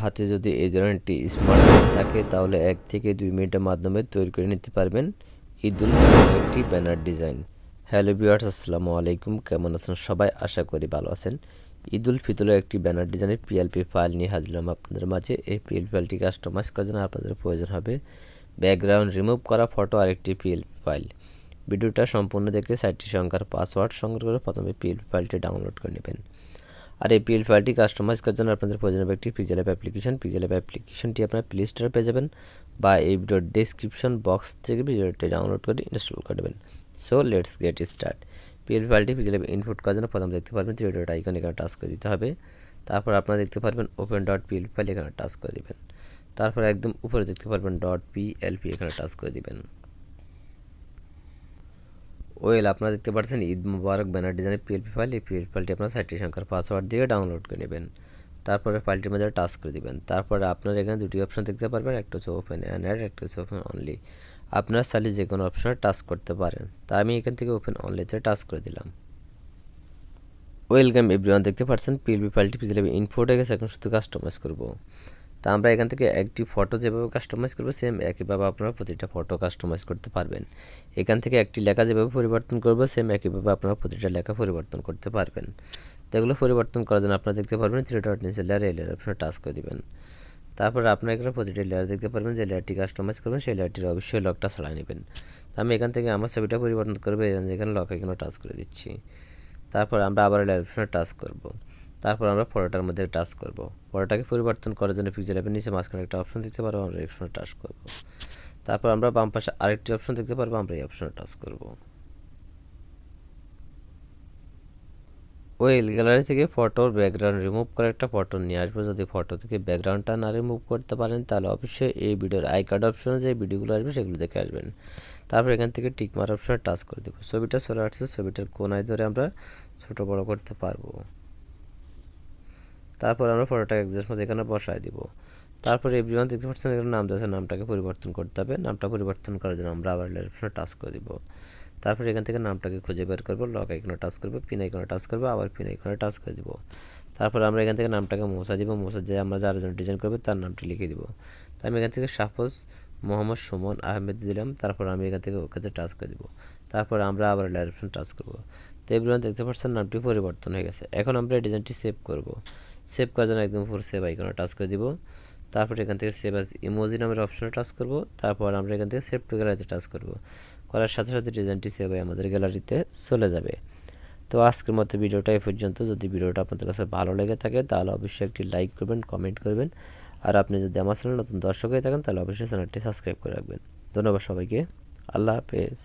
হাতে যদি এই ধরনের একটি স্মার্টফোন থাকে তাহলে 1 থেকে 2 মিনিটের মাধ্যমে তৈরি করে নিতে পারবেন ঈদুল ফিতরের একটি ব্যানার ডিজাইন। হ্যালো ভিউয়ার্স, আসসালামু আলাইকুম। কেমন আছেন সবাই? আশা করি ভালো আছেন। ঈদুল ফিতরের একটি ব্যানার ডিজাইনের পিএলপি ফাইল নিয়ে হাজির হলাম আপনাদের মাঝে। এই পিএলপি ফাইলটি কাস্টমাইজ করার জন্য আপনাদের প্রয়োজন হবে ব্যাকগ্রাউন্ড রিমুভ করা ফটো আর একটি পিএলপি ফাইল। ভিডিওটা সম্পূর্ণ দেখে সাইটটি সংখ্যার পাসওয়ার্ড সংগ্রহ করে প্রথমে পিএলপি ফাইলটি ডাউনলোড করে নেবেন। আর এই পিএলপি ফাইলটি কাস্টমাইজ করার জন্য আপনাদের প্রয়োজন হবে একটি pixel app application. Pixel app অ্যাপ্লিকেশনটি আপনার প্লে স্টোরে পেয়ে যাবেন বা এই ভিডিওর ডেসক্রিপশন বক্স থেকে ভিডিওটি ডাউনলোড করে ইনস্টল করে দেবেন। So let's get start. PLP ফাইলটি পিক্সেল অ্যাপে ইনপুট করার জন্য প্রথমে দেখতে পারবেন থ্রি ডট আইকন, এখানে টাচ করে দিতে হবে। তারপর আপনারা দেখতে পারবেন ওপেন ডট পিএলপি ফাইল, এখানে টাচ করে দেবেন। তারপর একদম উপরে দেখতে পারবেন ডট পিএলপি, এখানে টাচ করে দেবেন। ওয়েল, আপনারা দেখতে পাচ্ছেন ঈদ মুবারক ব্যানার ডিজাইনের পিএলপি ফাইল। এই পিএলপি ফাইলটি আপনার সাইটটি সংখ্যার পাসওয়ার্ড দিয়ে ডাউনলোড করে নেবেন। তারপরে ফাইলটির মধ্যে টাচ করে দিবেন। তারপরে আপনারা এখানে দুটি অপশন দেখতে পারবেন, একটা হচ্ছে ওপেন অ্যান্ড অ্যাড, একটা হচ্ছে ওপেন অনলি। আপনারা চাইলে যে কোনো অপশনে টাচ করতে পারেন। তা আমি এখান থেকে ওপেন অনলিতে টাচ করে দিলাম। ওয়েলকাম এভরিওয়ান, দেখতে পাচ্ছেন পিএলপি ফাইলটি পিক্সেল অ্যাপে ইনপুট হয়ে গেছে। এখন শুধু কাস্টমাইজ করব। তা আমরা এখান থেকে একটি ফটো যেভাবে কাস্টমাইজ করবো সেম একইভাবে আপনারা প্রতিটা ফটো কাস্টমাইজ করতে পারবেন। এখান থেকে একটি লেখা যেভাবে পরিবর্তন করবো সেম একইভাবে আপনারা প্রতিটা লেখা পরিবর্তন করতে পারবেন। তো এগুলো পরিবর্তন করার জন্য আপনারা দেখতে পারবেন থ্রি ডট নিচে লেয়ার, এই লেয়ার অপশনে টাচ করে দেবেন। তারপর আপনারা এখানে প্রতিটা লেয়ার দেখতে পারবেন, যে লেয়ারটি কাস্টমাইজ করবেন সেই লেয়ারটির অবশ্যই লকটা ছাড়াই নেবেন। তো আমি এখান থেকে আমার ছবিটা পরিবর্তন করবো, এখানে লক এখানে টাচ করে দিচ্ছি। তারপর আমরা আবার লেয়ার অপশনে টাচ করব। তারপর আমরা ফটোটার মধ্যে টাচ করব। ফটোটাকে পরিবর্তন করার জন্য পিক্সেল অ্যাপের নিচে মাঝখানে একটা অপশন দেখতে পারবো, আমরা এই অপশনে টাচ করব। তারপর আমরা বাম পাশে আরেকটি অপশন দেখতে পারবো, আমরা এই অপশনে টাচ করব। ওয়েল, গ্যালারি থেকে ফটোর ব্যাকগ্রাউন্ড রিমুভ করে একটা ফটো নিয়ে আসবো। যদি ফটো থেকে ব্যাকগ্রাউন্ডটা না রিমুভ করতে পারেন তাহলে অবশ্যই এই ভিডিওর আই কার্ড অপশনে যে ভিডিওগুলো আসবে সেগুলো দেখে আসবেন। তারপর এখান থেকে টিক মার অপশনে টাচ করে দেবো। ছবিটা চলে আসছে, ছবিটার কোনায় ধরে আমরা ছোটো বড়ো করতে পারবো। তারপর আমরা ফটোটাকে অ্যাডজাস্ট মধ্যে এখানে বসায় দিব। তারপর এভরিওয়ান দেখতে পাচ্ছেন এখানে নাম দিয়েছে, নামটাকে পরিবর্তন করতে হবে। নামটা পরিবর্তন করার জন্য আমরা আবার লেয়ার অপশনে টাচ করে দিব। তারপর এখান থেকে নামটাকে খুঁজে বের করবো, লক আইকনে টাচ করবো, পিন আইকনে টাচ করবো, আবার পিন আইকনে টাচ করে দিব। তারপর আমরা এখান থেকে নামটাকে মোছা দিব। মোছা দিয়ে আমরা যার জন্য ডিজাইন করবো তার নামটি লিখে দিব। তো আমি এখান থেকে সাপোজ মোহাম্মদ সুমন আহমেদ দিলাম। তারপর আমি এখান থেকে ওকে টাচ করে দিব। তারপর আমরা আবার লেয়ার অপশন টাচ করবো। তো এভরিওয়ান দেখতে পাচ্ছেন নামটি পরিবর্তন হয়ে গেছে। এখন আমরা এই ডিজাইনটি সেভ করব। সেভ করার জন্য একদম উপর সেভ আইকনে টাচ করে দিব। তারপর এখান থেকে সেভ অ্যাজ ইমোজি নামের অপশনে টাচ করব। তারপর আমরা এখান থেকে সেভ টু গ্যালারিতে টাচ করব। করার সাথে সাথে ডিজাইনটি সেভ হয়ে আমাদের গ্যালারিতে চলে যাবে। তো আজকের মতো ভিডিওটা এই পর্যন্ত। যদি ভিডিওটা আপনাদের কাছে ভালো লেগে থাকে তাহলে অবশ্যই একটি লাইক করবেন, কমেন্ট করবেন। আর আপনি যদি আমার চ্যানেল নতুন দর্শক হয়ে থাকেন তাহলে অবশ্যই চ্যানেলটি সাবস্ক্রাইব করে রাখবেন। ধন্যবাদ সবাইকে। আল্লাহ হাফেজ।